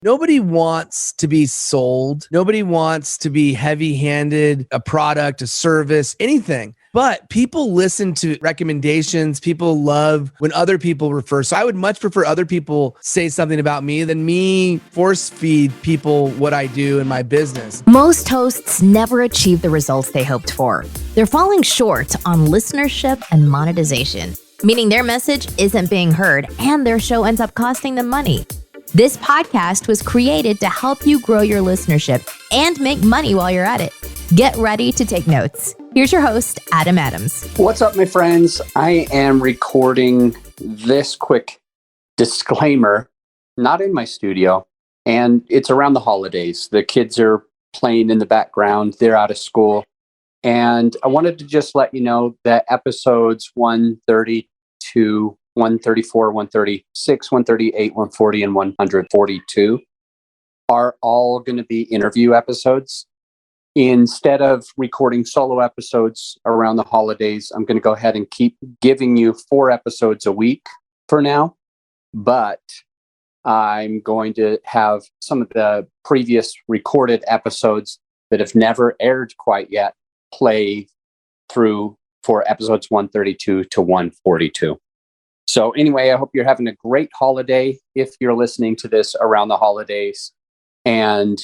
Nobody wants to be sold. Nobody wants to be heavy-handed, a product, a service, anything. But people listen to recommendations. People love when other people refer. So I would much prefer other people say something about me than me force feed people what I do in my business. Most hosts never achieve the results they hoped for. They're falling short on listenership and monetization, meaning their message isn't being heard and their show ends up costing them money. This podcast was created to help you grow your listenership and make money while you're at it. Get ready to take notes. Here's your host, Adam Adams. What's up, my friends? I am recording this quick disclaimer, not in my studio, and it's around the holidays. The kids are playing in the background. They're out of school. And I wanted to just let you know that episodes 132, 134, 136, 138, 140, and 142 are all going to be interview episodes. Instead of recording solo episodes around the holidays, I'm going to go ahead and keep giving you 4 episodes a week for now. But I'm going to have some of the previous recorded episodes that have never aired quite yet play through for episodes 132 to 142. So anyway, I hope you're having a great holiday if you're listening to this around the holidays. And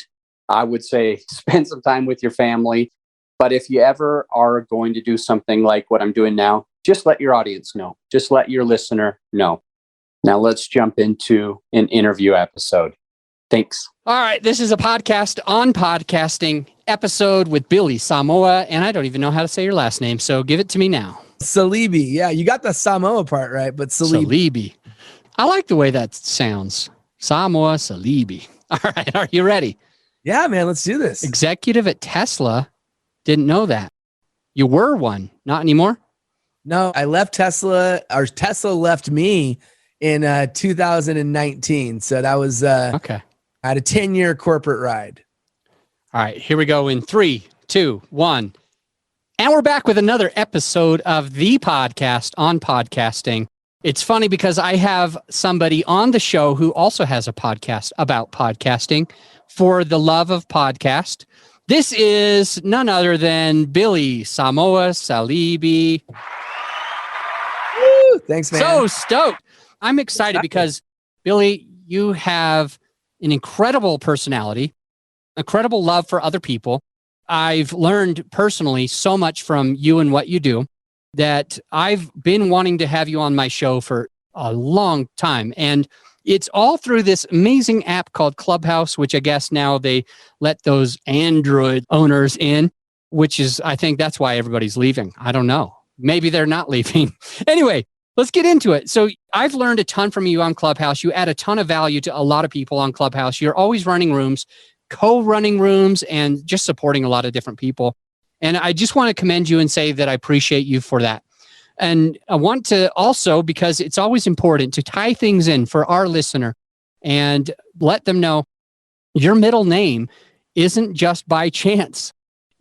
I would say spend some time with your family. But if you ever are going to do something like what I'm doing now, just let your audience know. Just let your listener know. Now let's jump into an interview episode. Thanks. All right. This is a podcast on podcasting episode with Billy Samoa. And I don't even know how to say your last name. So give it to me now. Saleebey. Yeah, you got the Samoa part right, but Saleebey. I like the way that sounds. Samoa Saleebey. All right. Are you ready? Yeah, man, let's do this. Executive at Tesla. Didn't know that. You were one. Not anymore? No, I left Tesla, or Tesla left me in 2019. So that was, okay. I had a 10-year corporate ride. All right, here we go in 3, 2, 1. And we're back with another episode of the podcast on podcasting. It's funny because I have somebody on the show who also has a podcast about podcasting for the love of podcast. This is none other than Billy Samoa Saleebey. Woo, thanks, man. So stoked. I'm excited because, Billy, you have an incredible personality, incredible love for other people. I've learned personally so much from you and what you do that I've been wanting to have you on my show for a long time. And it's all through this amazing app called Clubhouse, which I guess now they let those Android owners in, which is, I think that's why everybody's leaving. I don't know. Maybe they're not leaving. Anyway, let's get into it. So I've learned a ton from you on Clubhouse. You add a ton of value to a lot of people on Clubhouse. You're always running rooms, co-running rooms, and just supporting a lot of different people. And I just want to commend you and say that I appreciate you for that. And I want to also, because it's always important to tie things in for our listener and let them know your middle name isn't just by chance.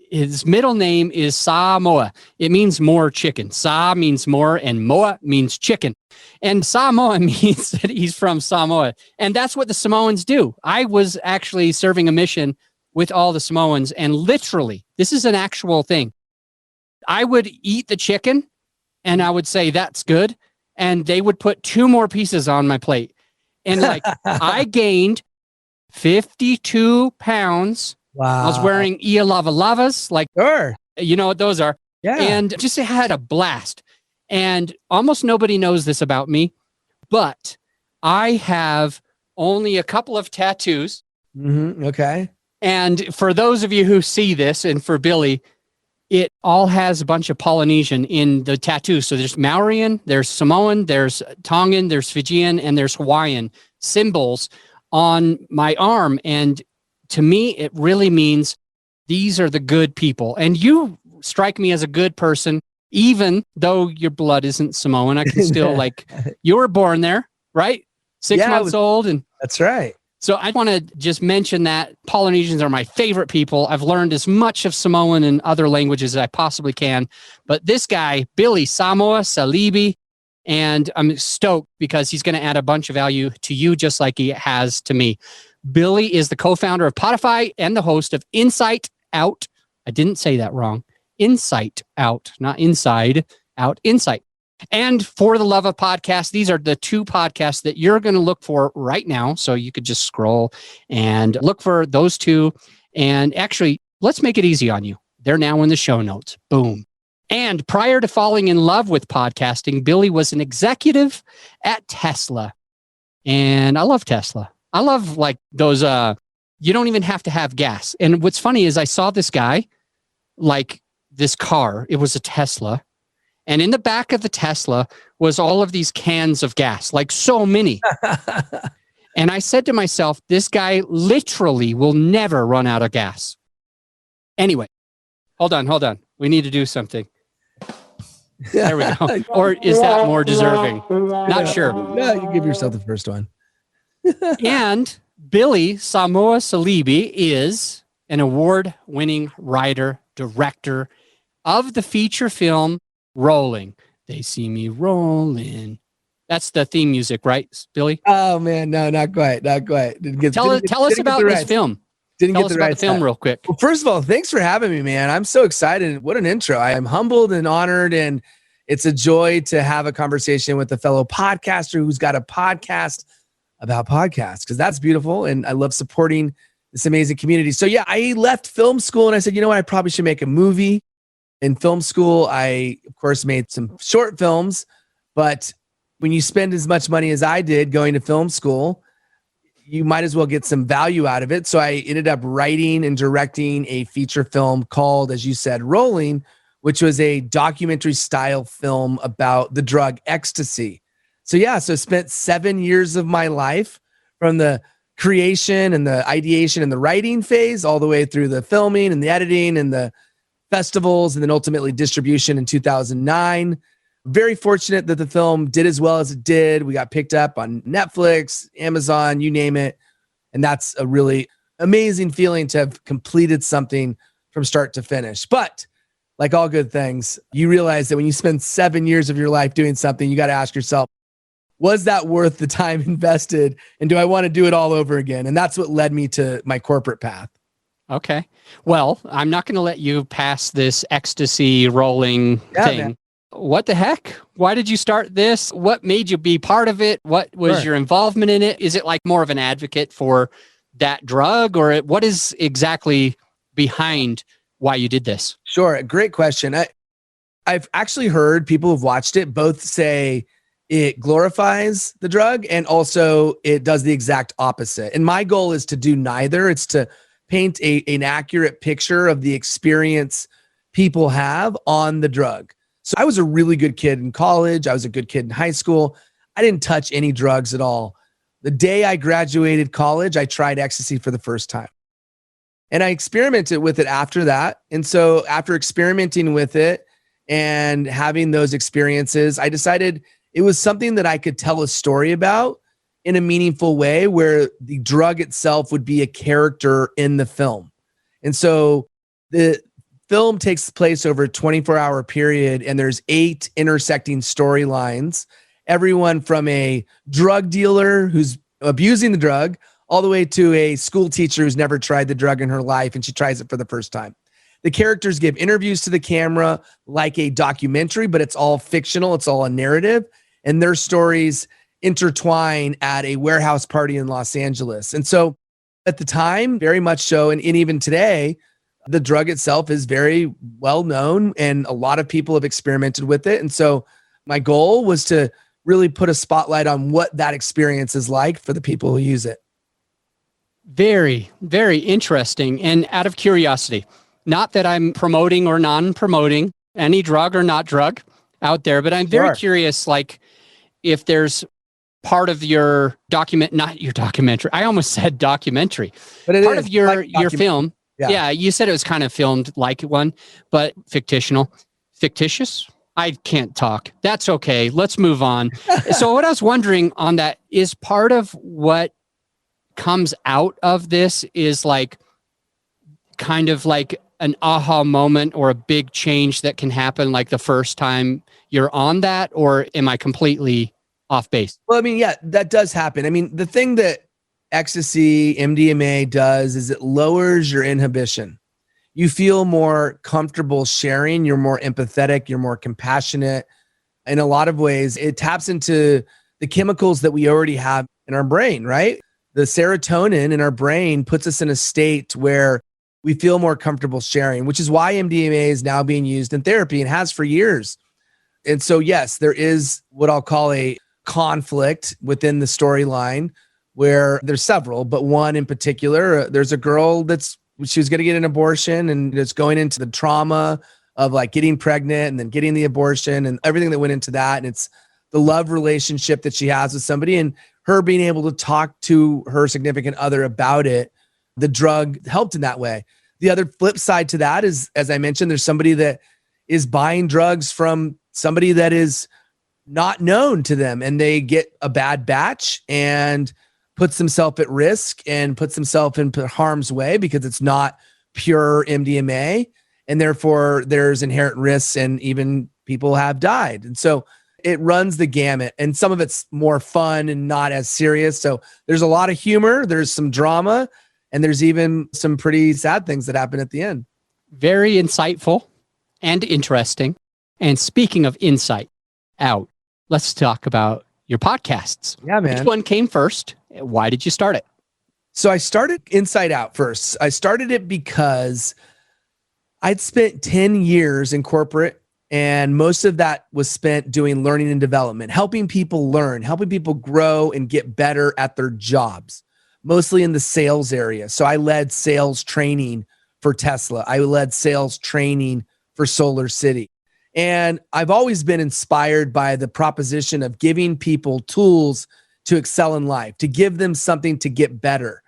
His middle name is Samoa. It means more chicken. Sa means more and Moa means chicken. And Samoa means that he's from Samoa. And that's what the Samoans do. I was actually serving a mission with all the Samoans, and literally, this is an actual thing. I would eat the chicken and I would say, that's good. And they would put 2 more pieces on my plate. And like, I gained 52 pounds. Wow. I was wearing Ia Lava Lavas, like, Sure. You know what those are. Yeah. And just had a blast. And almost nobody knows this about me, but I have only a couple of tattoos. Mm-hmm. Okay. And for those of you who see this, and for Billy, it all has a bunch of Polynesian in the tattoos. So there's Maorian, there's Samoan, there's Tongan, there's Fijian, and there's Hawaiian symbols on my arm. And to me, it really means these are the good people. And you strike me as a good person, even though your blood isn't Samoan. I can still like, you were born there, right? 6 months old. And that's right. So I want to just mention that Polynesians are my favorite people. I've learned as much of Samoan and other languages as I possibly can. But this guy, Billy Samoa Saleebey, and I'm stoked because he's going to add a bunch of value to you just like he has to me. Billy is the co-founder of Podify and the host of Insight Out. I didn't say that wrong. Insight Out, not Inside Out, Insight. And For the Love of Podcasts, these are the two podcasts that you're going to look for right now. So you could just scroll and look for those two. And actually, let's make it easy on you. They're now in the show notes. Boom. And prior to falling in love with podcasting, Billy was an executive at Tesla. And I love Tesla. I love like those, you don't even have to have gas. And what's funny is I saw this guy, like this car, it was a Tesla. And in the back of the Tesla was all of these cans of gas, like so many. And I said to myself, this guy literally will never run out of gas. Anyway, hold on. We need to do something. There we go. Or is that more deserving? Not sure. No, you give yourself the first one. And Billy Samoa Saleebey is an award-winning writer, director of the feature film Rolling. They see me rolling. That's the theme music, right, Billy? Oh man, no, not quite. Tell us about this film. Tell us about the film real quick. Well, first of all, thanks for having me, man. I'm so excited. What an intro. I am humbled and honored, and it's a joy to have a conversation with a fellow podcaster who's got a podcast about podcasts, because that's beautiful, and I love supporting this amazing community. So yeah, I left film school and I said, you know what, I probably should make a movie. In film school, I, of course, made some short films, but when you spend as much money as I did going to film school, you might as well get some value out of it. So I ended up writing and directing a feature film called, as you said, Rolling, which was a documentary style film about the drug ecstasy. So yeah, so I spent 7 years of my life from the creation and the ideation and the writing phase all the way through the filming and the editing and the festivals, and then ultimately distribution in 2009. Very fortunate that the film did as well as it did. We got picked up on Netflix, Amazon, you name it. And that's a really amazing feeling to have completed something from start to finish. But like all good things, you realize that when you spend 7 years of your life doing something, you got to ask yourself, was that worth the time invested? And do I want to do it all over again? And that's what led me to my corporate path. Okay. Well, I'm not going to let you pass this ecstasy rolling thing. Man. What the heck? Why did you start this? What made you be part of it? What was your involvement in it? Is it like more of an advocate for that drug, or what is exactly behind why you did this? Sure. Great question. I've actually heard people who've watched it both say it glorifies the drug and also it does the exact opposite. And my goal is to do neither. It's to paint an accurate picture of the experience people have on the drug. So I was a really good kid in college. I was a good kid in high school. I didn't touch any drugs at all. The day I graduated college, I tried ecstasy for the first time. And I experimented with it after that. And so after experimenting with it and having those experiences, I decided it was something that I could tell a story about in a meaningful way, where the drug itself would be a character in the film. And so the film takes place over a 24-hour period, and there's 8 intersecting storylines, everyone from a drug dealer who's abusing the drug all the way to a school teacher who's never tried the drug in her life, and she tries it for the first time. The characters give interviews to the camera like a documentary, but it's all fictional. It's all a narrative, and their stories intertwine at a warehouse party in Los Angeles. And so at the time, very much so, and even today, the drug itself is very well known and a lot of people have experimented with it. And so my goal was to really put a spotlight on what that experience is like for the people who use it. Very, very interesting. And out of curiosity, not that I'm promoting or non-promoting any drug or not drug out there, but I'm very curious, like if there's part of your not your documentary. I almost said documentary. But part of your film. Yeah, you said it was kind of filmed like one, but fictitious. I can't talk. That's okay. Let's move on. So what I was wondering on that is part of what comes out of this is like kind of like an aha moment or a big change that can happen like the first time you're on that, or am I completely off base? Well, I mean, yeah, that does happen. I mean, the thing that ecstasy, MDMA does is it lowers your inhibition. You feel more comfortable sharing. You're more empathetic. You're more compassionate. In a lot of ways, it taps into the chemicals that we already have in our brain, right? The serotonin in our brain puts us in a state where we feel more comfortable sharing, which is why MDMA is now being used in therapy and has for years. And so, yes, there is what I'll call a conflict within the storyline where there's several, but one in particular, there's a girl she was going to get an abortion and it's going into the trauma of like getting pregnant and then getting the abortion and everything that went into that. And it's the love relationship that she has with somebody and her being able to talk to her significant other about it. The drug helped in that way. The other flip side to that is, as I mentioned, there's somebody that is buying drugs from somebody that is not known to them and they get a bad batch and puts themselves at risk and puts themselves in harm's way because it's not pure MDMA. And therefore there's inherent risks and even people have died. And so it runs the gamut and some of it's more fun and not as serious. So there's a lot of humor, there's some drama, and there's even some pretty sad things that happen at the end. Very insightful and interesting. And speaking of insight out, let's talk about your podcasts. Yeah, man. Which one came first? Why did you start it? So I started Inside Out first. I started it because I'd spent 10 years in corporate, and most of that was spent doing learning and development, helping people learn, helping people grow and get better at their jobs, mostly in the sales area. So I led sales training for Tesla. I led sales training for Solar City. And I've always been inspired by the proposition of giving people tools to excel in life, to give them something to get better.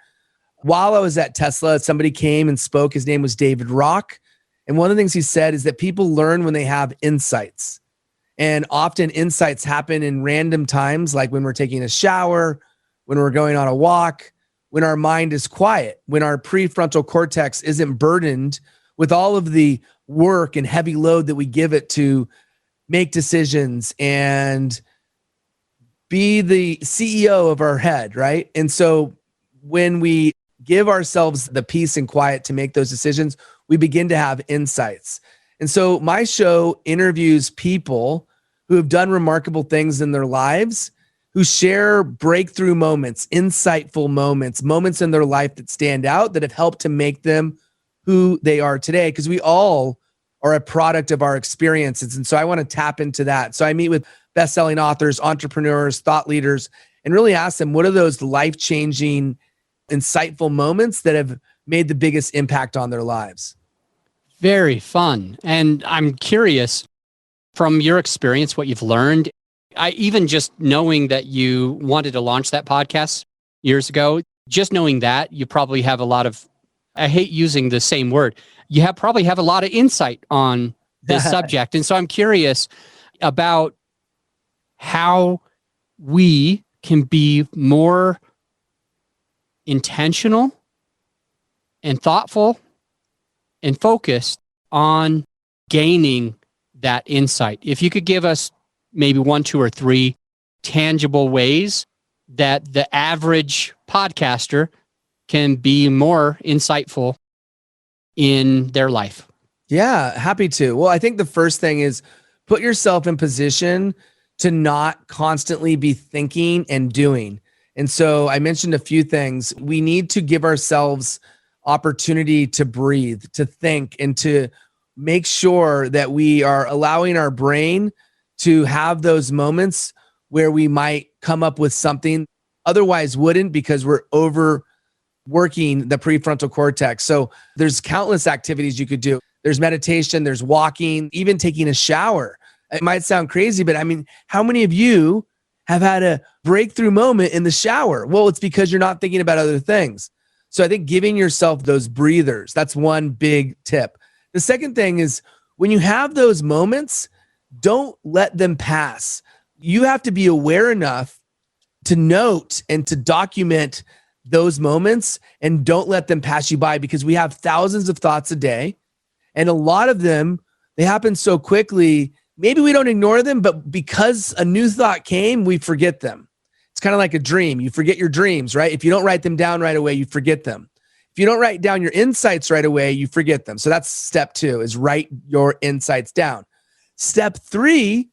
While I was at Tesla, somebody came and spoke. His name was David Rock. And one of the things he said is that people learn when they have insights. And often insights happen in random times, like when we're taking a shower, when we're going on a walk, when our mind is quiet, when our prefrontal cortex isn't burdened with all of the work and heavy load that we give it to make decisions and be the CEO of our head, right? And so when we give ourselves the peace and quiet to make those decisions, we begin to have insights. And so my show interviews people who have done remarkable things in their lives, who share breakthrough moments, insightful moments, moments in their life that stand out, that have helped to make them who they are today, because we all are a product of our experiences. And so I want to tap into that. So I meet with best-selling authors, entrepreneurs, thought leaders, and really ask them, what are those life-changing, insightful moments that have made the biggest impact on their lives? Very fun. And I'm curious, from your experience, what you've learned. I even just knowing that you wanted to launch that podcast years ago, just knowing that, you probably have a lot of, I hate using the same word, probably have a lot of insight on this subject. And so I'm curious about how we can be more intentional and thoughtful and focused on gaining that insight. If you could give us maybe 1, 2, or 3 tangible ways that the average podcaster can be more insightful in their life. Yeah, happy to. Well, I think the first thing is put yourself in position to not constantly be thinking and doing. And so I mentioned a few things. We need to give ourselves opportunity to breathe, to think, and to make sure that we are allowing our brain to have those moments where we might come up with something otherwise wouldn't, because we're overworking the prefrontal cortex. So there's countless activities you could do. There's meditation, there's walking, even taking a shower. It might sound crazy, but I mean, how many of you have had a breakthrough moment in the shower? Well, it's because you're not thinking about other things. So I think giving yourself those breathers, that's one big tip. The second thing is when you have those moments, don't let them pass. You have to be aware enough to note and to document those moments, and don't let them pass you by, because we have thousands of thoughts a day. And a lot of them, they happen so quickly. Maybe we don't ignore them, but because a new thought came, we forget them. It's kind of like a dream. You forget your dreams, right? If you don't write them down right away, you forget them. If you don't write down your insights right away, you forget them. So that's step 2, is write your insights down. Step 3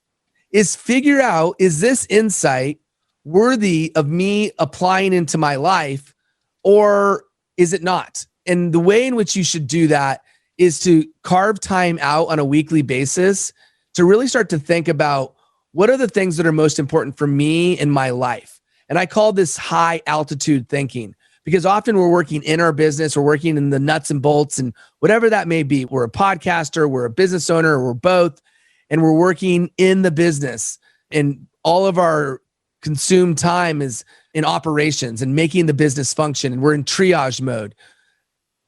is figure out, is this insight worthy of me applying into my life, or is it not? And the way in which you should do that is to carve time out on a weekly basis to really start to think about, what are the things that are most important for me in my life? And I call this high altitude thinking, because often we're working in our business, we're working in the nuts and bolts and whatever that may be. We're a podcaster, we're a business owner, or we're both, and we're working in the business. And all of our consumed time is in operations and making the business function, and we're in triage mode.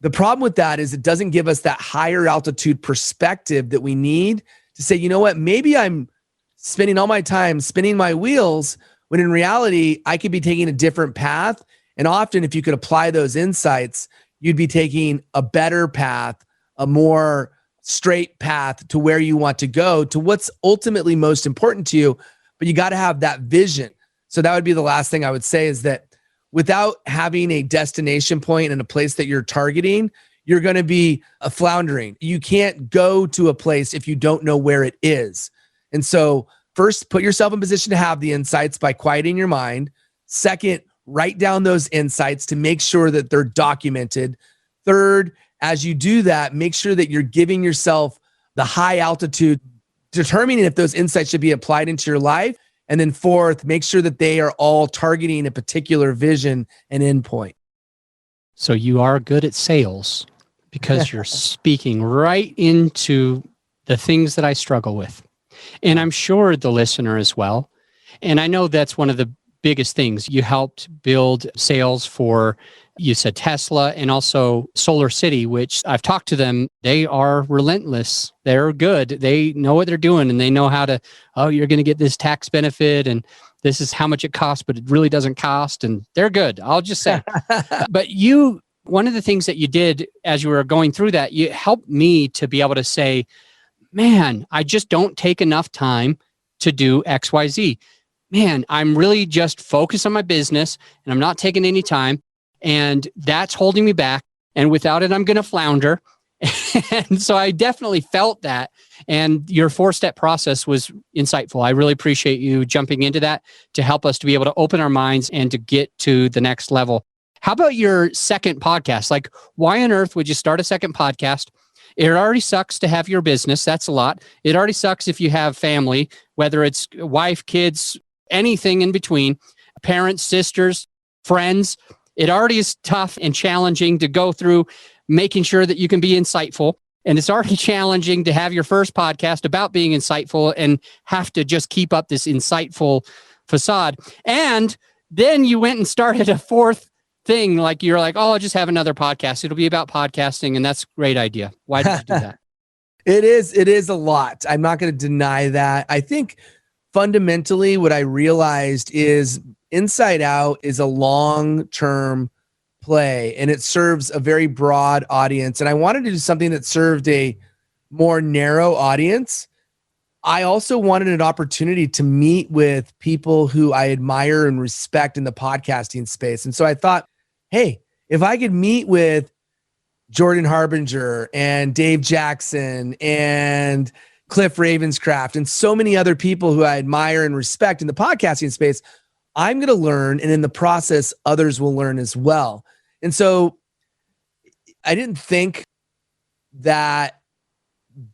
The problem with that is it doesn't give us that higher altitude perspective that we need to say, you know what, maybe I'm spending all my time spinning my wheels, when in reality, I could be taking a different path. And often, if you could apply those insights, you'd be taking a better path, a more straight path to where you want to go, to what's ultimately most important to you. But you got to have that vision. So that would be the last thing I would say, is that without having a destination point and a place that you're targeting, you're going to be floundering. You can't go to a place if you don't know where it is. And so first, put yourself in position to have the insights by quieting your mind. Second, write down those insights to make sure that they're documented. Third, as you do that, make sure that you're giving yourself the high altitude, determining if those insights should be applied into your life. And then fourth, make sure that they are all targeting a particular vision and endpoint. So you are good at sales because you're speaking right into the things that I struggle with. And I'm sure the listener as well. And I know that's one of the biggest things. You helped build sales for, you said Tesla, and also Solar City, which I've talked to them. They are relentless. They're good. They know what they're doing, and they know how to, oh, you're going to get this tax benefit, and this is how much it costs, but it really doesn't cost. And they're good. I'll just say. But one of the things that you did as you were going through that, you helped me to be able to say, man, I just don't take enough time to do XYZ. Man, I'm really just focused on my business and I'm not taking any time, and that's holding me back. And without it, I'm going to flounder. And so I definitely felt that. And your 4-step process was insightful. I really appreciate you jumping into that to help us to be able to open our minds and to get to the next level. How about your second podcast? Like, why on earth would you start a second podcast? It already sucks to have your business. That's a lot. It already sucks if you have family, whether it's wife, kids, anything in between, parents, sisters, friends. It already is tough and challenging to go through making sure that you can be insightful. And it's already challenging to have your first podcast about being insightful and have to just keep up this insightful facade. And then you went and started a fourth thing. Like, you're like, oh, I'll just have another podcast. It'll be about podcasting. And that's a great idea. Why did you do that? It is a lot. I'm not going to deny that. I think fundamentally what I realized is Inside Out is a long-term play, and it serves a very broad audience. And I wanted to do something that served a more narrow audience. I also wanted an opportunity to meet with people who I admire and respect in the podcasting space. And so I thought, hey, if I could meet with Jordan Harbinger and Dave Jackson and Cliff Ravenscraft and so many other people who I admire and respect in the podcasting space, I'm going to learn. And in the process, others will learn as well. And so I didn't think that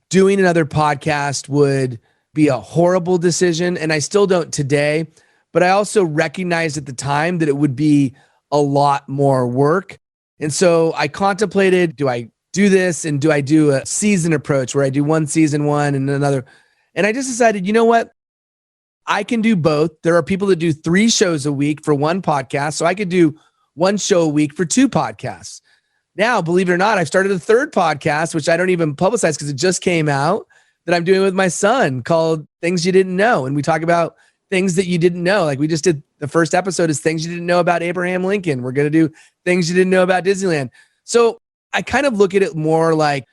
doing another podcast would be a horrible decision. And I still don't today, but I also recognized at the time that it would be a lot more work. And so I contemplated, do I do this, and do I do a season approach where I do one season one and another? And I just decided, you know what? I can do both. There are people that do 3 shows a week for one podcast. So I could do 1 show a week for 2 podcasts. Now, believe it or not, I've started a 3rd podcast, which I don't even publicize because it just came out, that I'm doing with my son, called Things You Didn't Know. And we talk about things that you didn't know. Like, we just did the first episode is Things You Didn't Know About Abraham Lincoln. We're going to do Things You Didn't Know About Disneyland. So I kind of look at it more like,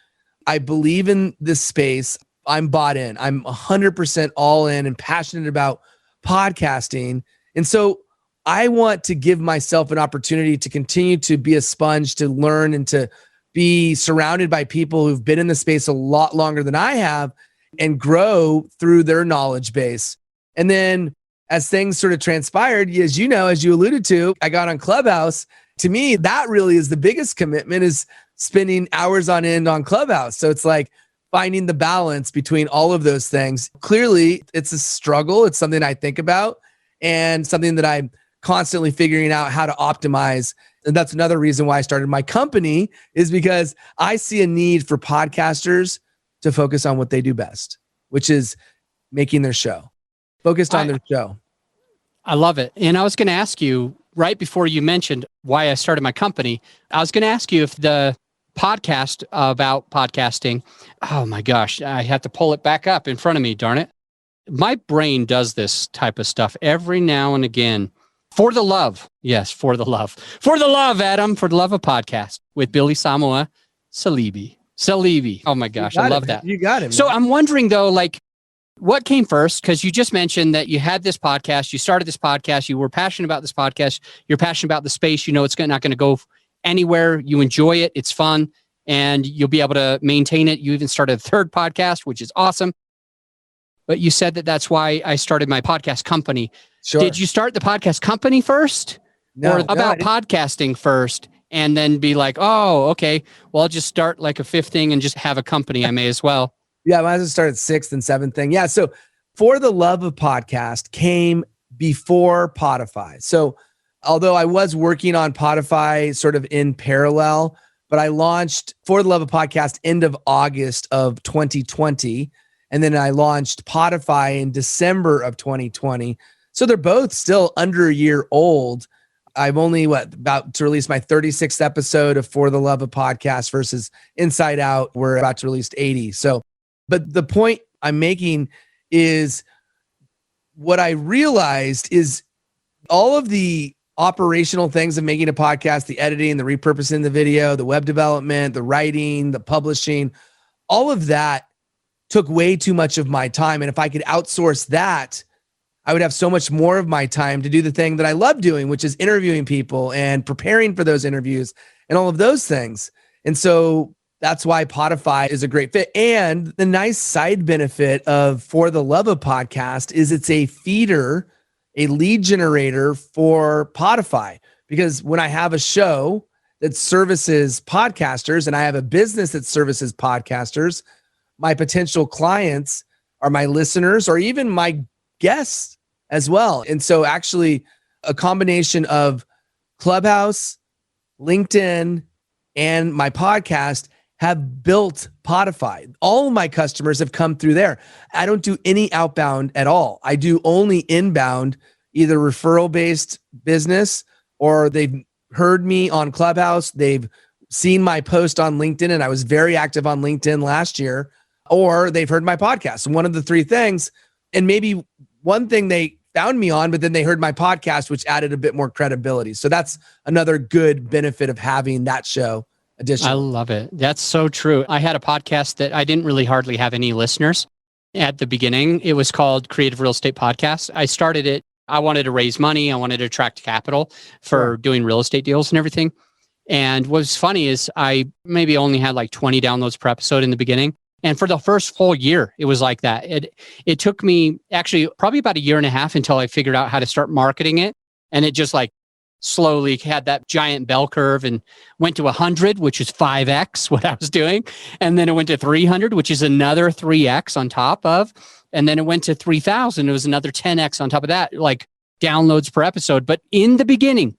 I believe in this space. I'm bought in. I'm 100% all in and passionate about podcasting. And so I want to give myself an opportunity to continue to be a sponge, to learn and to be surrounded by people who've been in the space a lot longer than I have and grow through their knowledge base. And then as things sort of transpired, as you know, as you alluded to, I got on Clubhouse. To me, that really is the biggest commitment, is spending hours on end on Clubhouse. So it's like finding the balance between all of those things. Clearly, it's a struggle. It's something I think about and something that I'm constantly figuring out how to optimize. And that's another reason why I started my company, is because I see a need for podcasters to focus on what they do best, which is making their show, focused on their show. I love it. And I was going to ask you right before you mentioned why I started my company, I was going to ask you if the podcast about podcasting, oh my gosh, I had to pull it back up in front of me, darn it. My brain does this type of stuff every now and again. For the love. Yes, for the love. For the love, Adam. For the love of podcast with Billy Samoa Saleebey. Oh my gosh, I love that. You got it. So I'm wondering though, like, what came first? Because you just mentioned that you had this podcast, you started this podcast, you were passionate about this podcast, you're passionate about the space, you know it's not going to go anywhere, you enjoy it, it's fun, and you'll be able to maintain it. You even started a third podcast, which is awesome. But you said that that's why I started my podcast company. Sure. Did you start the podcast company first? Or about podcasting first and then be like, oh, okay, well, I'll just start like a fifth thing and just have a company. I may as well. Yeah, I might as well start at sixth and seventh thing. Yeah, so For the Love of Podcast came before Podify. So although I was working on Podify sort of in parallel, but I launched For the Love of Podcast end of August of 2020. And then I launched Podify in December of 2020. So they're both still under a year old. I'm only about to release my 36th episode of For the Love of Podcast versus Inside Out. We're about to release 80. So, but the point I'm making is what I realized is all of the operational things of making a podcast, the editing, the repurposing the video, the web development, the writing, the publishing, all of that took way too much of my time. And if I could outsource that, I would have so much more of my time to do the thing that I love doing, which is interviewing people and preparing for those interviews and all of those things. And so that's why Podify is a great fit. And the nice side benefit of For the Love of Podcast is it's a feeder, a lead generator for Podify. Because when I have a show that services podcasters and I have a business that services podcasters, my potential clients are my listeners or even my guests as well. And so actually a combination of Clubhouse, LinkedIn, and my podcast have built Podify. All of my customers have come through there. I don't do any outbound at all. I do only inbound, either referral-based business or they've heard me on Clubhouse. They've seen my post on LinkedIn, and I was very active on LinkedIn last year, or they've heard my podcast. One of the three things, and maybe one thing they found me on, but then they heard my podcast, which added a bit more credibility. So that's another good benefit of having that show additional. I love it. That's so true. I had a podcast that I didn't really hardly have any listeners at the beginning. It was called Creative Real Estate Podcast. I started it. I wanted to raise money. I wanted to attract capital for doing real estate deals and everything. And what's funny is I maybe only had like 20 downloads per episode in the beginning. And for the first whole year, it was like that. It took me actually probably about a year and a half until I figured out how to start marketing it. And it just like slowly had that giant bell curve and went to 100, which is 5X what I was doing. And then it went to 300, which is another 3X on top of. And then it went to 3,000. It was another 10X on top of that, like downloads per episode. But in the beginning,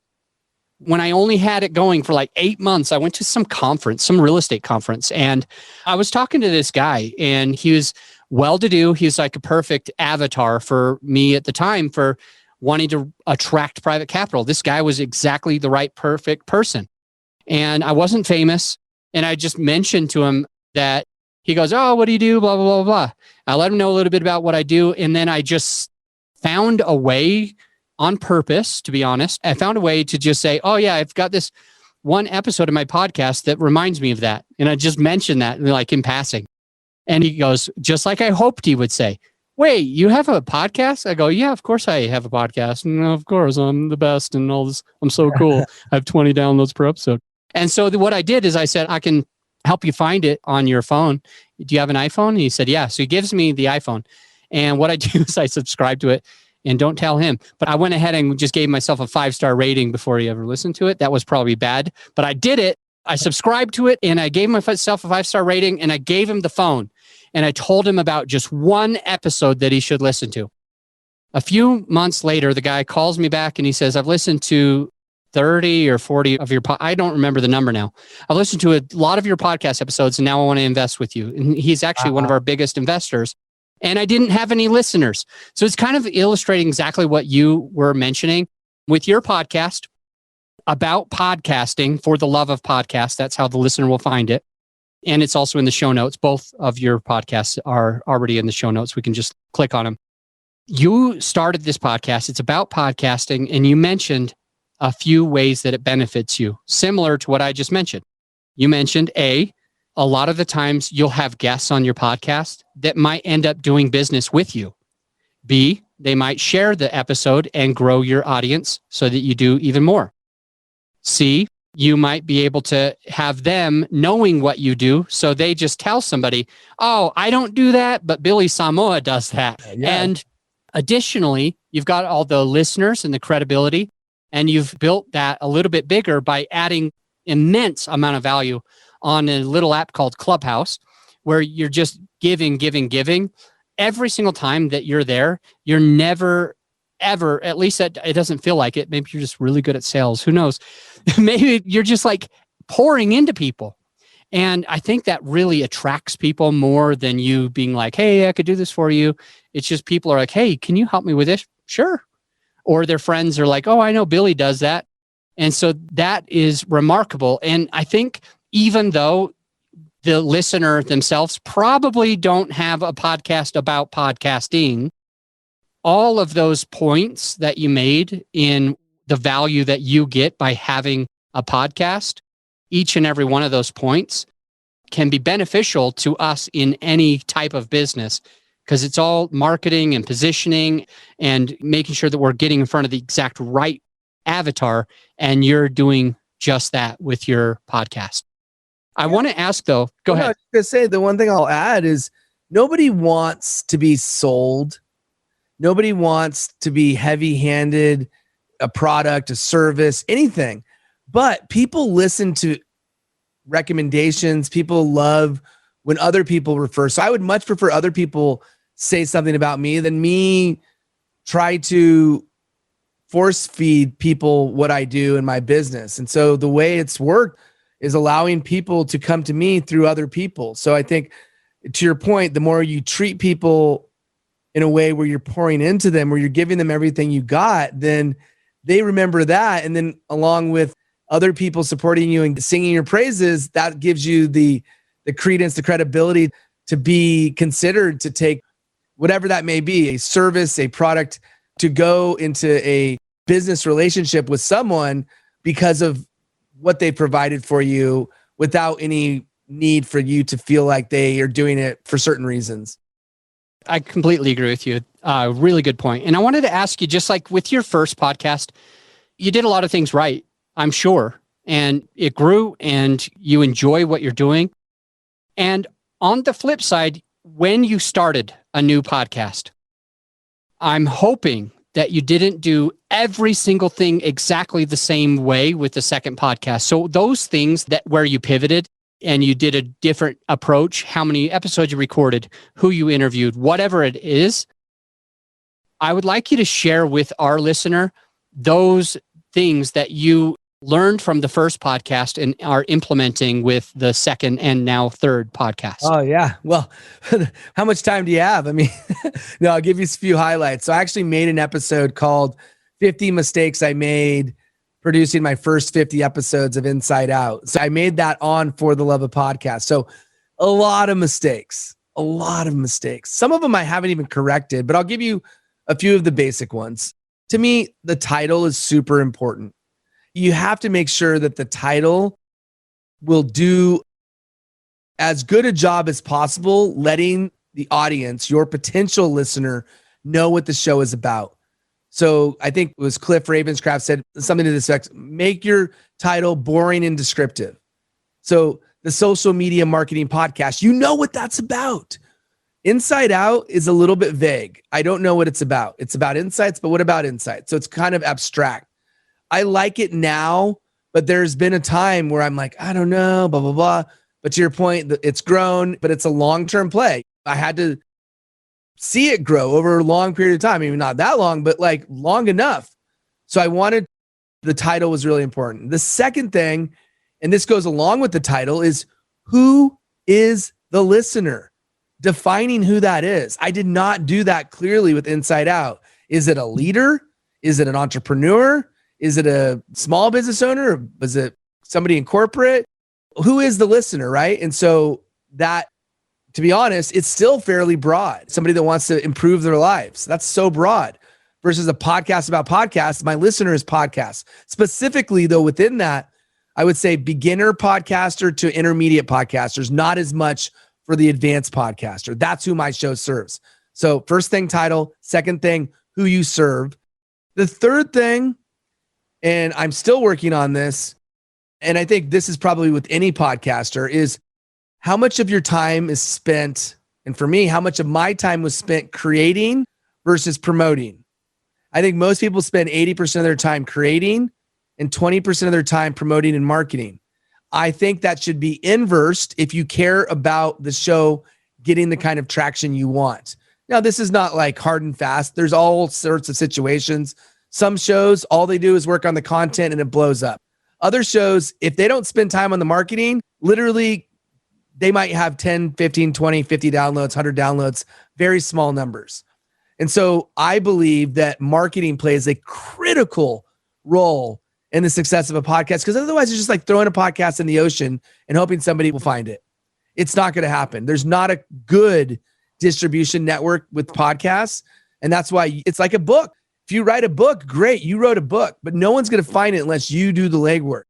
when I only had it going for like 8 months, I went to some conference, some real estate conference. And I was talking to this guy and he was well-to-do. He was like a perfect avatar for me at the time for wanting to attract private capital. This guy was exactly the right, perfect person. And I wasn't famous. And I just mentioned to him that he goes, oh, what do you do? Blah, blah, blah, blah. I let him know a little bit about what I do. And then I just found a way on purpose, to be honest. I found a way to just say, oh yeah, I've got this one episode of my podcast that reminds me of that. And I just mentioned that like in passing. And he goes, just like I hoped he would say, wait, you have a podcast? I go, yeah, of course I have a podcast. And of course I'm the best and all this. I'm so cool. I have 20 downloads per episode. And so what I did is I said, I can help you find it on your phone. Do you have an iPhone? And he said, yeah. So he gives me the iPhone. And what I do is I subscribe to it and don't tell him. But I went ahead and just gave myself a 5-star rating before he ever listened to it. That was probably bad, but I did it. I subscribed to it and I gave myself a 5-star rating and I gave him the phone and I told him about just one episode that he should listen to. A few months later, the guy calls me back and he says, I've listened to 30 or 40 of your, I don't remember the number now. I've listened to a lot of your podcast episodes and now I want to invest with you. And he's actually one of our biggest investors. And I didn't have any listeners. So it's kind of illustrating exactly what you were mentioning with your podcast about podcasting for the love of podcasts. That's how the listener will find it. And it's also in the show notes. Both of your podcasts are already in the show notes. We can just click on them. You started this podcast. It's about podcasting. And you mentioned a few ways that it benefits you, similar to what I just mentioned. You mentioned a lot of the times you'll have guests on your podcast that might end up doing business with you. B, they might share the episode and grow your audience so that you do even more. C, you might be able to have them knowing what you do. So they just tell somebody, oh, I don't do that, but Billy Samoa does that. Yeah. And additionally, you've got all the listeners and the credibility, and you've built that a little bit bigger by adding immense amount of value on a little app called Clubhouse, where you're just giving. Every single time that you're there, you're never, ever, at least it doesn't feel like it. Maybe you're just really good at sales. Who knows? Maybe you're just like pouring into people. And I think that really attracts people more than you being like, hey, I could do this for you. It's just people are like, hey, can you help me with this? Sure. Or their friends are like, oh, I know Billy does that. And so that is remarkable. And I think even though the listener themselves probably don't have a podcast about podcasting, all of those points that you made in the value that you get by having a podcast, each and every one of those points can be beneficial to us in any type of business, because it's all marketing and positioning and making sure that we're getting in front of the exact right avatar. And you're doing just that with your podcast. I want to ask though, go ahead. I was going to say, the one thing I'll add is nobody wants to be sold. Nobody wants to be heavy-handed, a product, a service, anything. But people listen to recommendations. People love when other people refer. So I would much prefer other people say something about me than me try to force feed people what I do in my business. And so the way it's worked is allowing people to come to me through other people. So I think, to your point, the more you treat people in a way where you're pouring into them, where you're giving them everything you got, then they remember that. And then along with other people supporting you and singing your praises, that gives you the credence, the credibility to be considered to take whatever that may be, a service, a product, to go into a business relationship with someone because of what they provided for you without any need for you to feel like they are doing it for certain reasons. I completely agree with you. Really good point. And I wanted to ask you, just like with your first podcast, you did a lot of things right, I'm sure, and it grew and you enjoy what you're doing. And on the flip side, when you started a new podcast, I'm hoping that you didn't do every single thing exactly the same way with the second podcast. So those things that where you pivoted and you did a different approach, how many episodes you recorded, who you interviewed, whatever it is, I would like you to share with our listener those things that you learned from the first podcast and are implementing with the second and now third podcast. Oh, yeah. Well, how much time do you have? I mean, no, I'll give you a few highlights. So I actually made an episode called 50 Mistakes I Made Producing My First 50 Episodes of Inside Out. So I made that on For the Love of Podcast. So a lot of mistakes. Some of them I haven't even corrected, but I'll give you a few of the basic ones. To me, the title is super important. You have to make sure that the title will do as good a job as possible letting the audience, your potential listener, know what the show is about. So I think it was Cliff Ravenscraft said something to this effect: make your title boring and descriptive. So the social media marketing podcast, you know what that's about. Inside Out is a little bit vague. I don't know what it's about. It's about insights, but what about insights? So it's kind of abstract. I like it now, but there's been a time where I'm like, I don't know, blah, blah, blah. But to your point, it's grown, but it's a long-term play. I had to see it grow over a long period of time. Maybe not that long, but like long enough. So the title was really important. The second thing, and this goes along with the title, is who is the listener? Defining who that is. I did not do that clearly with Inside Out. Is it a leader? Is it an entrepreneur? Is it a small business owner? Or is it somebody in corporate? Who is the listener, right? And so that, to be honest, it's still fairly broad. Somebody that wants to improve their lives. That's so broad. Versus a podcast about podcasts, my listener is podcasts. Specifically, though, within that, I would say beginner podcaster to intermediate podcasters, not as much for the advanced podcaster. That's who my show serves. So first thing, title. Second thing, who you serve. The third thing, and I'm still working on this, and I think this is probably with any podcaster, is how much of your time is spent, and for me, how much of my time was spent creating versus promoting. I think most people spend 80% of their time creating and 20% of their time promoting and marketing. I think that should be inversed if you care about the show getting the kind of traction you want. Now, this is not like hard and fast. There's all sorts of situations. Some shows, all they do is work on the content and it blows up. Other shows, if they don't spend time on the marketing, literally, they might have 10, 15, 20, 50 downloads, 100 downloads, very small numbers. And so I believe that marketing plays a critical role in the success of a podcast, because otherwise it's just like throwing a podcast in the ocean and hoping somebody will find it. It's not going to happen. There's not a good distribution network with podcasts. And that's why it's like a book. If you write a book, great, you wrote a book, but no one's going to find it unless you do the legwork.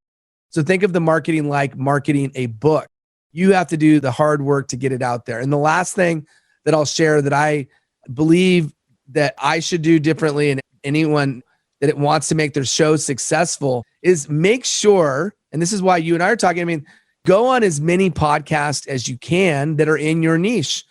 So think of the marketing like marketing a book. You have to do the hard work to get it out there. And the last thing that I'll share that I believe that I should do differently, and anyone that it wants to make their show successful, is make sure, and this is why you and I are talking, I mean, go on as many podcasts as you can that are in your niche.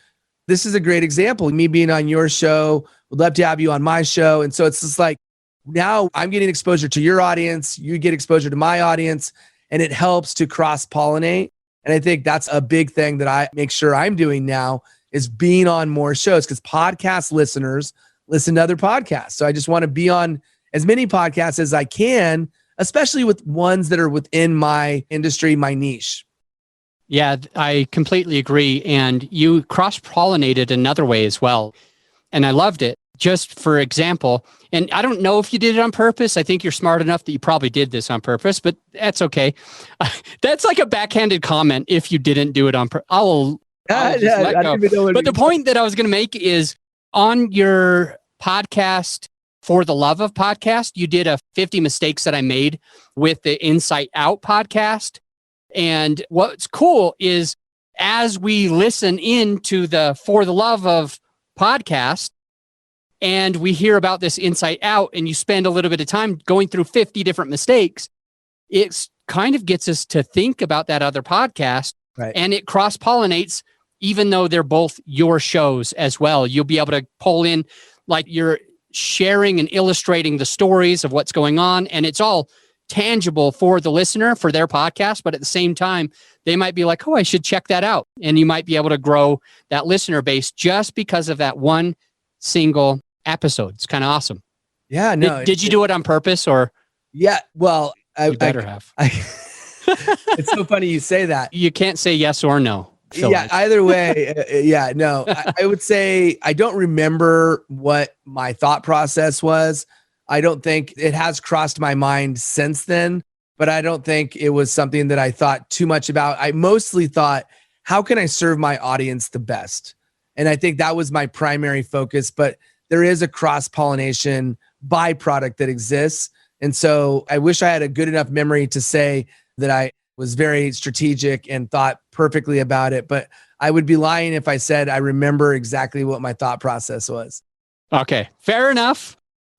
This is a great example. Me being on your show, would love to have you on my show. And so it's just like, now I'm getting exposure to your audience, you get exposure to my audience, and it helps to cross-pollinate. And I think that's a big thing that I make sure I'm doing now, is being on more shows, because podcast listeners listen to other podcasts. So I just want to be on as many podcasts as I can, especially with ones that are within my industry, my niche. Yeah, I completely agree. And you cross-pollinated another way as well. And I loved it. Just for example, and I don't know if you did it on purpose. I think you're smart enough that you probably did this on purpose, but that's okay. That's like a backhanded comment if you didn't do it on purpose. I'll just let go. But the point that I was going to make is, on your podcast, For the Love of Podcast, you did a 50 mistakes that I made with the Insight Out podcast. And what's cool is, as we listen into the For the Love of Podcast, and we hear about this Insight Out, and you spend a little bit of time going through 50 different mistakes, it kind of gets us to think about that other podcast, right? And it cross-pollinates, even though they're both your shows as well. You'll be able to pull in, like, you're sharing and illustrating the stories of what's going on, and it's all tangible for the listener, for their podcast, but at the same time, they might be like, oh, I should check that out. And you might be able to grow that listener base just because of that one single episode. It's kind of awesome. Yeah, no. Did you do it on purpose, or? Yeah, well, you better have. It's so funny you say that. You can't say yes or no. Yeah, either way. Yeah, no, I would say I don't remember what my thought process was. I don't think it has crossed my mind since then, but I don't think it was something that I thought too much about. I mostly thought, how can I serve my audience the best? And I think that was my primary focus, but there is a cross-pollination byproduct that exists. And so I wish I had a good enough memory to say that I was very strategic and thought perfectly about it. But I would be lying if I said I remember exactly what my thought process was. Okay, fair enough.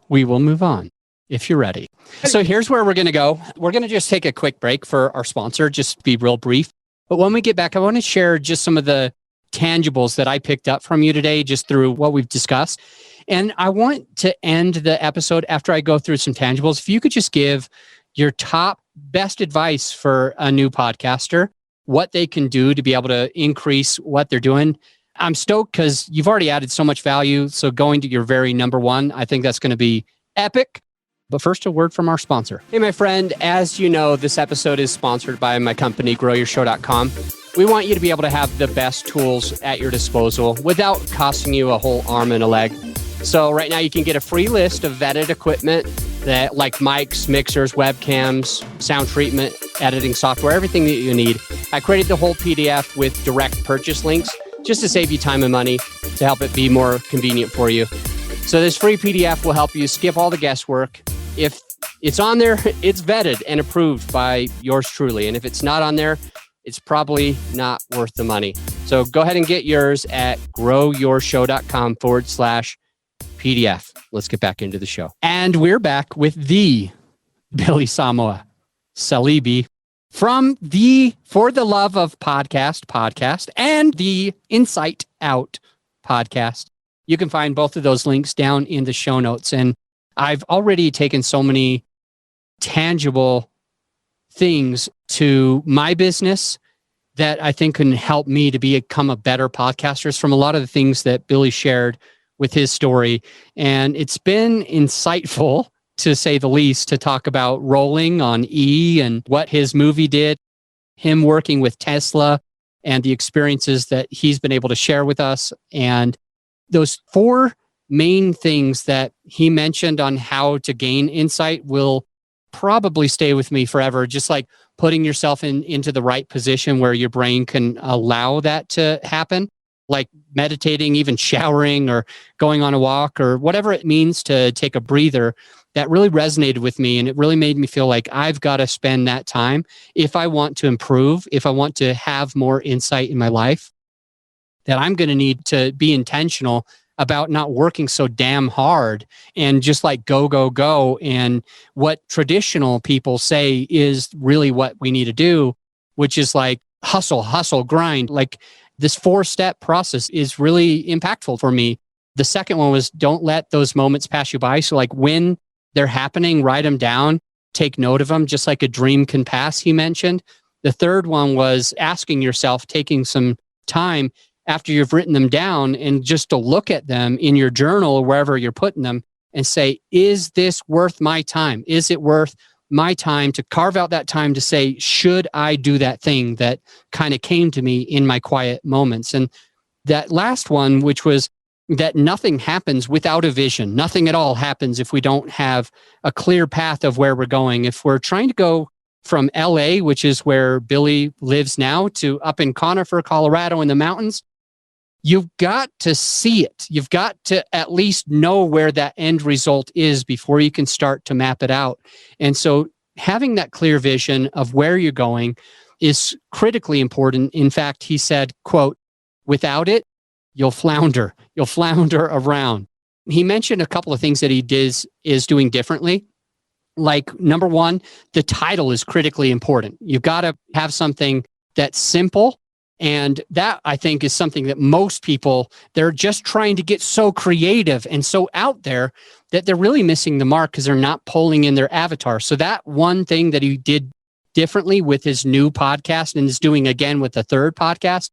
We will move on if you're ready. So here's where we're going to go. We're going to just take a quick break for our sponsor, just be real brief. But when we get back, I want to share just some of the tangibles that I picked up from you today, just through what we've discussed. And I want to end the episode after I go through some tangibles. If you could just give your top best advice for a new podcaster, what they can do to be able to increase what they're doing. I'm stoked because you've already added so much value. So going to your very number one, I think that's going to be epic. But first, a word from our sponsor. Hey, my friend, as you know, this episode is sponsored by my company, GrowYourShow.com. We want you to be able to have the best tools at your disposal without costing you a whole arm and a leg. So right now you can get a free list of vetted equipment that like mics, mixers, webcams, sound treatment, editing software, everything that you need. I created the whole PDF with direct purchase links just to save you time and money, to help it be more convenient for you. So this free PDF will help you skip all the guesswork. If it's on there, it's vetted and approved by yours truly. And if it's not on there, it's probably not worth the money. So go ahead and get yours at growyourshow.com/PDF. Let's get back into the show. And we're back with the Billy Samoa Saleebey from the For the Love of podcast and the Insight Out podcast. You can find both of those links down in the show notes. And I've already taken so many tangible things to my business that I think can help me to become a better podcaster from a lot of the things that Billy shared with his story. And it's been insightful, to say the least, to talk about rolling on E and what his movie did, him working with Tesla and the experiences that he's been able to share with us. And those 4 main things that he mentioned on how to gain insight will probably stay with me forever. Just like putting yourself into the right position where your brain can allow that to happen, like meditating, even showering or going on a walk or whatever it means to take a breather. That really resonated with me, and it really made me feel like I've got to spend that time if I want to improve, if I want to have more insight in my life, that I'm going to need to be intentional about not working so damn hard and just like go. And what traditional people say is really what we need to do, which is like hustle, grind. Like this 4-step process is really impactful for me. The second one was don't let those moments pass you by. So like when they're happening, write them down, take note of them, just like a dream can pass, he mentioned. The third one was asking yourself, taking some time after you've written them down and just to look at them in your journal or wherever you're putting them and say, is this worth my time? Is it worth my time to carve out that time to say, should I do that thing that kind of came to me in my quiet moments? And that last one, which was that nothing happens without a vision. Nothing at all happens if we don't have a clear path of where we're going. If we're trying to go from LA, which is where Billy lives now, to up in Conifer, Colorado in the mountains, you've got to see it. You've got to at least know where that end result is before you can start to map it out. And so having that clear vision of where you're going is critically important. In fact, he said, quote, without it, you'll flounder around. He mentioned a couple of things that he is doing differently. Like number one, the title is critically important. You've got to have something that's simple. And that, I think, is something that most people, they're just trying to get so creative and so out there that they're really missing the mark because they're not pulling in their avatar. So that one thing that he did differently with his new podcast and is doing again with the third podcast,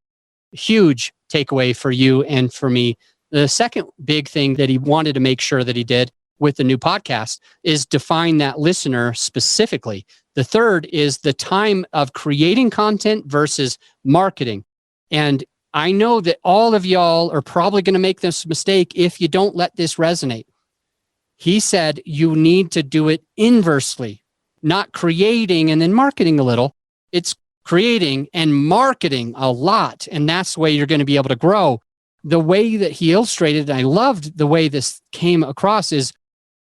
huge takeaway for you and for me. The second big thing that he wanted to make sure that he did with the new podcast is define that listener specifically. The third is the time of creating content versus marketing. And I know that all of y'all are probably going to make this mistake if you don't let this resonate. He said you need to do it inversely, not creating and then marketing a little. It's creating and marketing a lot. And that's the way you're going to be able to grow. The way that he illustrated, and I loved the way this came across, is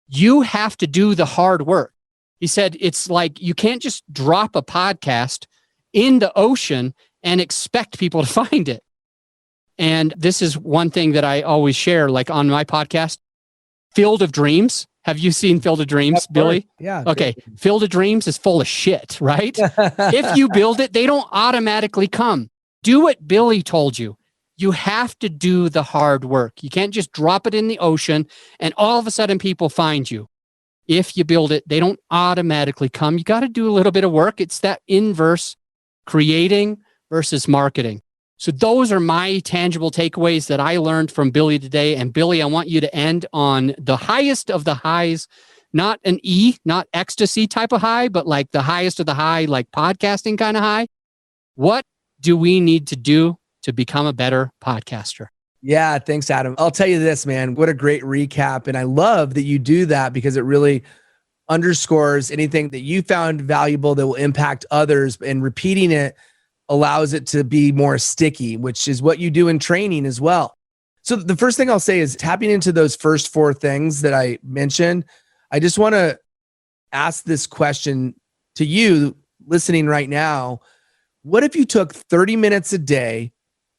you have to do the hard work. He said, it's like you can't just drop a podcast in the ocean and expect people to find it. And this is one thing that I always share, like on my podcast, Field of Dreams. Have you seen Field of Dreams, Billy? Yeah. Okay. Field of Dreams is full of shit, right? If you build it, they don't automatically come. Do what Billy told you. You have to do the hard work. You can't just drop it in the ocean and all of a sudden people find you. If you build it, they don't automatically come. You got to do a little bit of work. It's that inverse creating versus marketing. So those are my tangible takeaways that I learned from Billy today. And Billy, I want you to end on the highest of the highs, not an E, not ecstasy type of high, but like the highest of the high, like podcasting kind of high. What do we need to do to become a better podcaster? Yeah, thanks, Adam. I'll tell you this, man, what a great recap. And I love that you do that because it really underscores anything that you found valuable that will impact others, and repeating it allows it to be more sticky, which is what you do in training as well. So the first thing I'll say is tapping into those first four things that I mentioned. I just want to ask this question to you listening right now. What if you took 30 minutes a day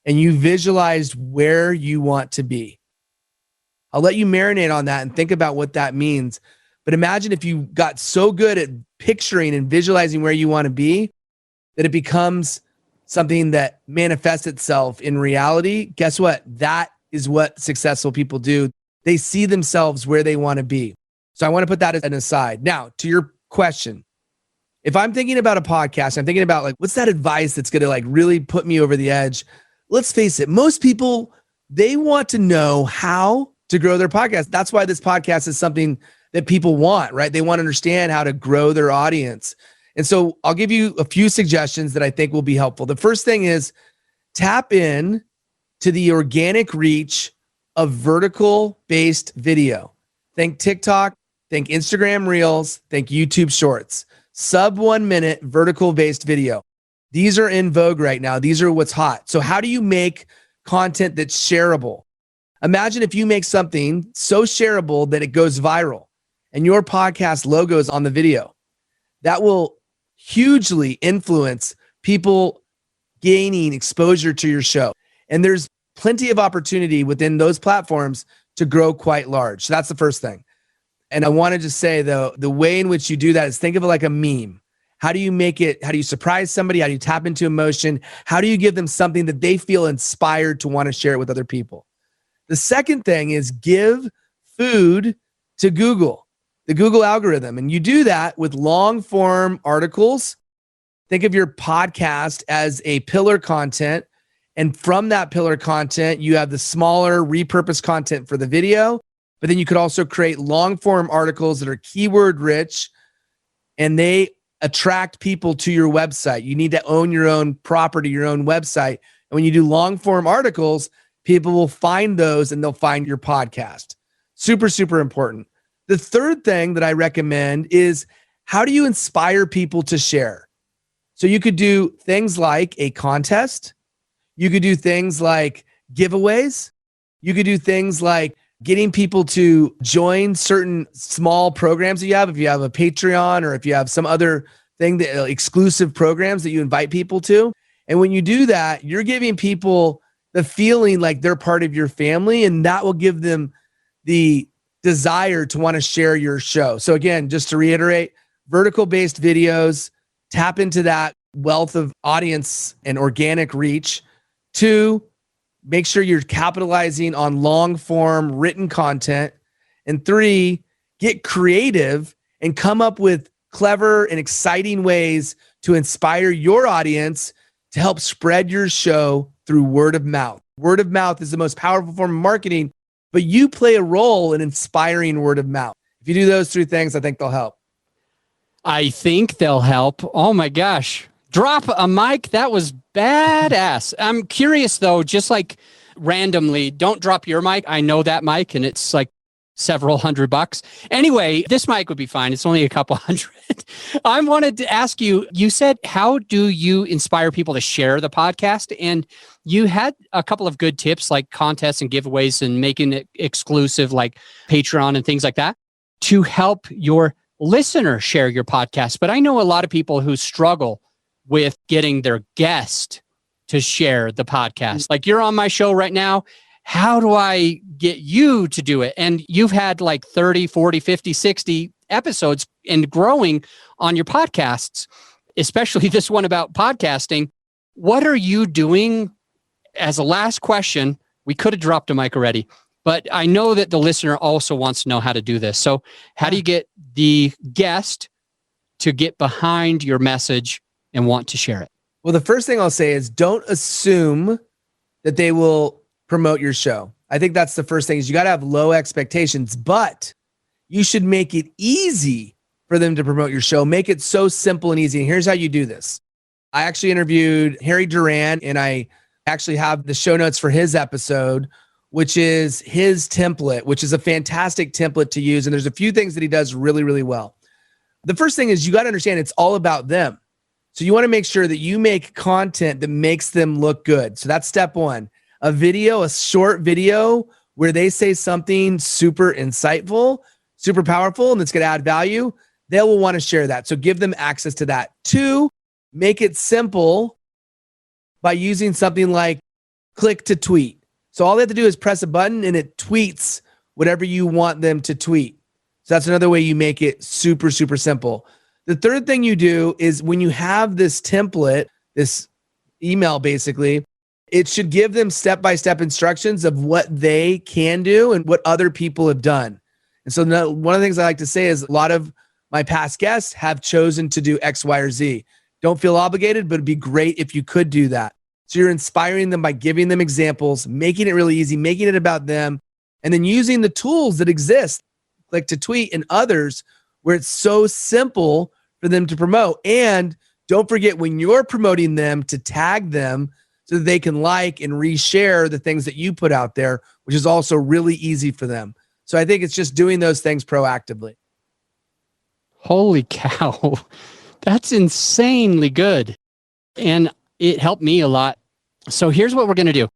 and you visualized where you want to be? I'll let you marinate on that and think about what that means. But imagine if you got so good at picturing and visualizing where you want to be that it becomes something that manifests itself in reality. Guess what? That is what successful people do. They see themselves where they want to be. So I want to put that as an aside. Now, to your question, if I'm thinking about a podcast, I'm thinking about like, what's that advice that's going to like really put me over the edge? Let's face it, most people, they want to know how to grow their podcast. That's why this podcast is something that people want, right? They want to understand how to grow their audience. And so I'll give you a few suggestions that I think will be helpful. The first thing is tap in to the organic reach of vertical-based video. Think TikTok, think Instagram Reels, think YouTube Shorts. Sub 1 minute vertical-based video. These are in vogue right now. These are what's hot. So how do you make content that's shareable? Imagine if you make something so shareable that it goes viral and your podcast logo is on the video. That will hugely influence people gaining exposure to your show. And there's plenty of opportunity within those platforms to grow quite large. So that's the first thing. And I wanted to say, though, the way in which you do that is think of it like a meme. How do you make it? How do you surprise somebody? How do you tap into emotion? How do you give them something that they feel inspired to want to share it with other people? The second thing is give food to Google, the Google algorithm. And you do that with long form articles. Think of your podcast as a pillar content. And from that pillar content, you have the smaller repurposed content for the video. But then you could also create long form articles that are keyword rich and they attract people to your website. You need to own your own property, your own website. And when you do long form articles, people will find those and they'll find your podcast. Super, super important. The third thing that I recommend is how do you inspire people to share? So you could do things like a contest. You could do things like giveaways. You could do things like getting people to join certain small programs that you have. If you have a Patreon or if you have some other thing, that exclusive programs that you invite people to. And when you do that, you're giving people the feeling like they're part of your family, and that will give them the desire to want to share your show. So again, just to reiterate, vertical-based videos, tap into that wealth of audience and organic reach. 2, make sure you're capitalizing on long-form written content. And 3, get creative and come up with clever and exciting ways to inspire your audience to help spread your show through word of mouth. Word of mouth is the most powerful form of marketing, but you play a role in inspiring word of mouth. If you do those 3 things, I think they'll help. I think they'll help. Oh my gosh. Drop a mic. That was badass. I'm curious though, just like randomly, don't drop your mic. I know that mic and it's like several $100. Anyway, this mic would be fine. It's only a couple $100. I wanted to ask you, you said, how do you inspire people to share the podcast? And you had a couple of good tips like contests and giveaways and making it exclusive like Patreon and things like that to help your listener share your podcast. But I know a lot of people who struggle with getting their guest to share the podcast. Like, you're on my show right now. How do I get you to do it? And you've had like 30, 40, 50, 60 episodes and growing on your podcasts, especially this one about podcasting. What are you doing as a last question? We could have dropped a mic already, but I know that the listener also wants to know how to do this. So how do you get the guest to get behind your message and want to share it? Well, the first thing I'll say is don't assume that they will promote your show. I think that's the first thing, is you got to have low expectations, but you should make it easy for them to promote your show. Make it so simple and easy. And here's how you do this. I actually interviewed Harry Duran, and I actually have the show notes for his episode, which is his template, which is a fantastic template to use. And there's a few things that he does really, really well. The first thing is you got to understand it's all about them. So you want to make sure that you make content that makes them look good. So that's step one. A video, a short video where they say something super insightful, super powerful, and that's going to add value. They will want to share that. So give them access to that. Two, make it simple by using something like click to tweet. So all they have to do is press a button and it tweets whatever you want them to tweet. So that's another way you make it super, super simple. The third thing you do is when you have this template, this email basically, it should give them step-by-step instructions of what they can do and what other people have done. And so one of the things I like to say is a lot of my past guests have chosen to do X, Y, or Z. Don't feel obligated, but it'd be great if you could do that. So you're inspiring them by giving them examples, making it really easy, making it about them, and then using the tools that exist, like to tweet and others, where it's so simple for them to promote. And don't forget, when you're promoting them, to tag them so that they can like and reshare the things that you put out there, which is also really easy for them. So I think it's just doing those things proactively. Holy cow. That's insanely good. And it helped me a lot. So here's what we're going to do.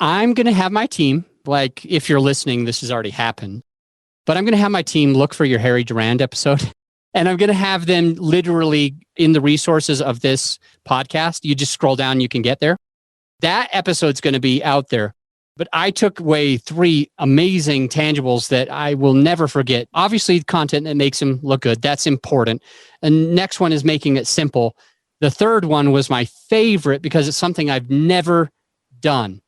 I'm going to have my team, like if you're listening, this has already happened, but I'm going to have my team look for your Harry Duran episode. And I'm going to have them literally in the resources of this podcast. You just scroll down, you can get there. That episode's going to be out there. But I took away 3 amazing tangibles that I will never forget. Obviously, content that makes them look good. That's important. And next one is making it simple. The third one was my favorite because it's something I've never done.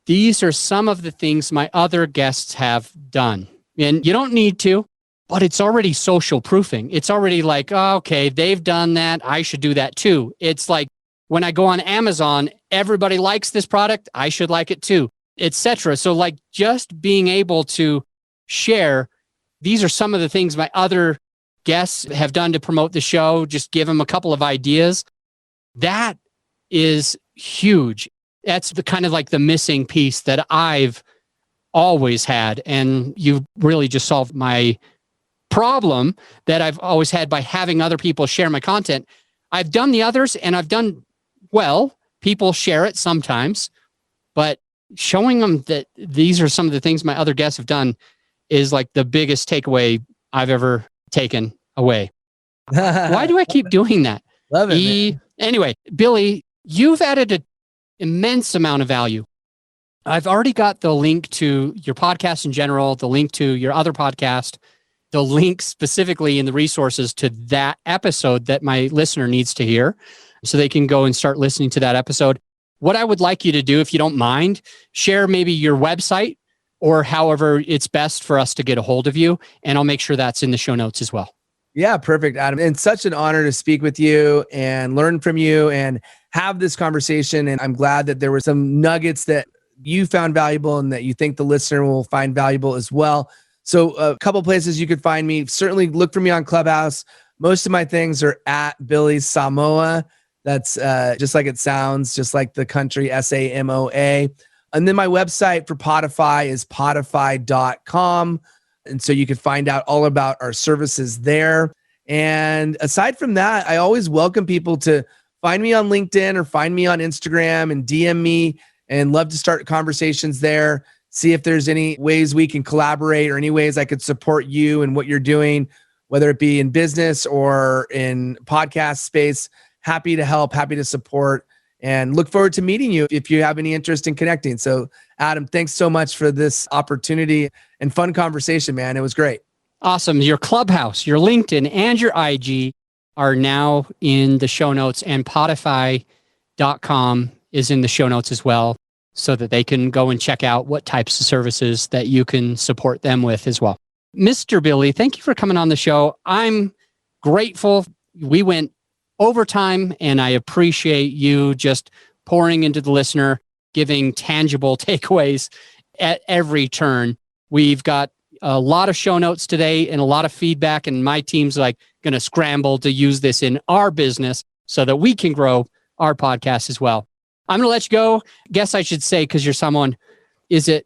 These are some of the things my other guests have done. And you don't need to, but it's already social proofing. It's already like, oh, okay, they've done that. I should do that too. It's like when I go on Amazon, everybody likes this product. I should like it too, etc. So like just being able to share, these are some of the things my other guests have done to promote the show. Just give them a couple of ideas. That is huge. That's the kind of like the missing piece that I've always had. And you really just solved my problem that I've always had by having other people share my content. I've done the others and I've done well. People share it sometimes, but showing them that these are some of the things my other guests have done is like the biggest takeaway I've ever taken away. Why do I keep doing that? Love it. Anyway, Billy, you've added an immense amount of value. I've already got the link to your podcast in general, the link to your other podcast, the link specifically in the resources to that episode that my listener needs to hear so they can go and start listening to that episode. What I would like you to do, if you don't mind, share maybe your website or however it's best for us to get a hold of you. And I'll make sure that's in the show notes as well. Yeah, perfect, Adam. And such an honor to speak with you and learn from you and have this conversation. And I'm glad that there were some nuggets that you found valuable and that you think the listener will find valuable as well. So a couple places you could find me. Certainly look for me on Clubhouse. Most of my things are at Billy Samoa. That's just like it sounds, just like the country, Samoa. And then my website for Podify is podify.com. And so you can find out all about our services there. And aside from that, I always welcome people to find me on LinkedIn or find me on Instagram and DM me, and love to start conversations there. See if there's any ways we can collaborate or any ways I could support you and what you're doing, whether it be in business or in podcast space. happy to help, happy to support, and look forward to meeting you if you have any interest in connecting. So Adam, thanks so much for this opportunity and fun conversation, man. It was great. Awesome. Your Clubhouse, your LinkedIn, and your IG are now in the show notes, and Podify.com is in the show notes as well, so that they can go and check out what types of services that you can support them with as well. Mr. Billy, thank you for coming on the show. I'm grateful. We went overtime, and I appreciate you just pouring into the listener, giving tangible takeaways at every turn. We've got a lot of show notes today and a lot of feedback, and my team's like going to scramble to use this in our business so that we can grow our podcast as well. I'm going to let you go. Guess I should say, because you're someone, is it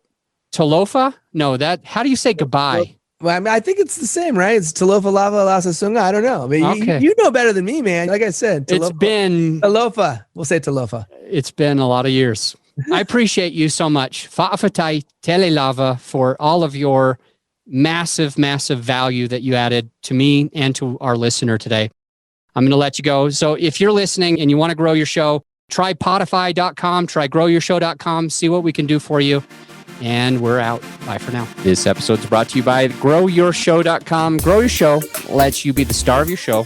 Talofa? No, how do you say goodbye? Well, I mean, I think it's the same, right? It's Talofa Lava Lasa Sunga. I don't know. I mean, Okay. you know better than me, man. Like I said, It's been Talofa. We'll say Talofa. It's been a lot of years. I appreciate you so much. Fa'afatai Telelava for all of your massive, massive value that you added to me and to our listener today. I'm going to let you go. So if you're listening and you want to grow your show, try Podify.com, try growyourshow.com, see what we can do for you. And we're out. Bye for now. This episode's brought to you by growyourshow.com. Grow Your Show lets you be the star of your show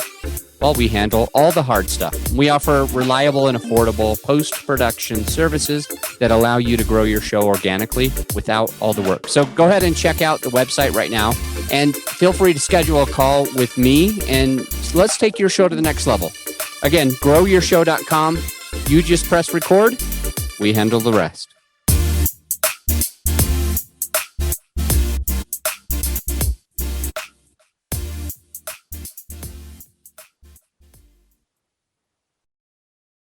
while we handle all the hard stuff. We offer reliable and affordable post-production services that allow you to grow your show organically without all the work. So go ahead and check out the website right now, and feel free to schedule a call with me, and let's take your show to the next level. Again, growyourshow.com. You just press record. We handle the rest.